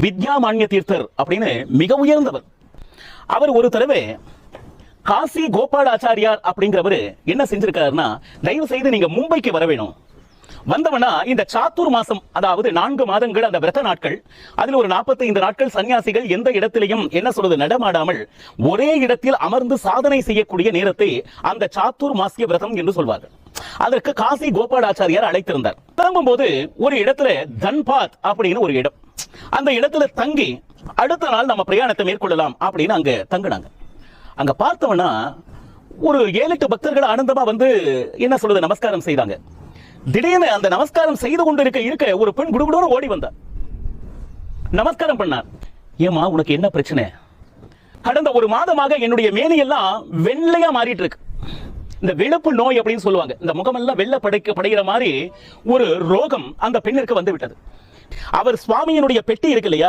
வித்யாமான்ய தீர்த்தர் அப்படின்னு மிக உயர்ந்தவர். அவர் ஒரு தடவை காசி கோபாலாச்சாரியார் அப்படிங்கிறவர் என்ன செஞ்சிருக்காருன்னா, தயவு செய்து நீங்க மும்பைக்கு வர வேணும், வந்தவனா இந்த சாத்துர் மாசம், அதாவது 4 மாதங்கள் அந்த விரத நாட்கள், அதில் ஒரு 45 நாட்கள் சன்னியாசிகள் எந்த இடத்திலையும் என்ன சொல்றது நடமாடாமல் ஒரே இடத்தில் அமர்ந்து சாதனை செய்யக்கூடிய நேரத்தை அந்த சாத்துர் மாசிய விரதம் என்று சொல்வார்கள். அதற்கு காசி கோபாலாச்சாரியார் அழைத்திருந்தார். திரும்பும் போது ஒரு இடத்துல தன்பாத் அப்படின்னு ஒரு இடம், அந்த இடத்துல தங்கி அடுத்த நாள் நம்ம பிரயாணத்தை மேற்கொள்ளலாம் அப்படின்னு அங்க தங்கினாங்க. அங்க பார்த்தவனா ஒரு 7-8 பக்தர்கள் ஆனந்தமா வந்து என்ன சொல்றது நமஸ்காரம் செய்தாங்க. திடீர்னு அந்த நமஸ்காரம் செய்து கொண்டு இருக்க ஒரு பெண் குடுகுடுன்னு ஓடி வந்தார். நமஸ்காரம் பண்ணார். ஏமா உனக்கு என்ன பிரச்சனை? கடந்த 1 மாதமாக என்னுடைய மேனியெல்லாம் வெள்ளையா மாறிட்டு இருக்கு. இந்த வெளுப்பு நோய் அப்படின்னு சொல்லுவாங்க, இந்த முகமெல்லாம் வெள்ளை படைக்கிற மாதிரி ஒரு ரோகம் அந்த பெண்ணிற்கு வந்து விட்டது. அவர் சுவாமியினுடைய பெட்டி இருக்கு இல்லையா,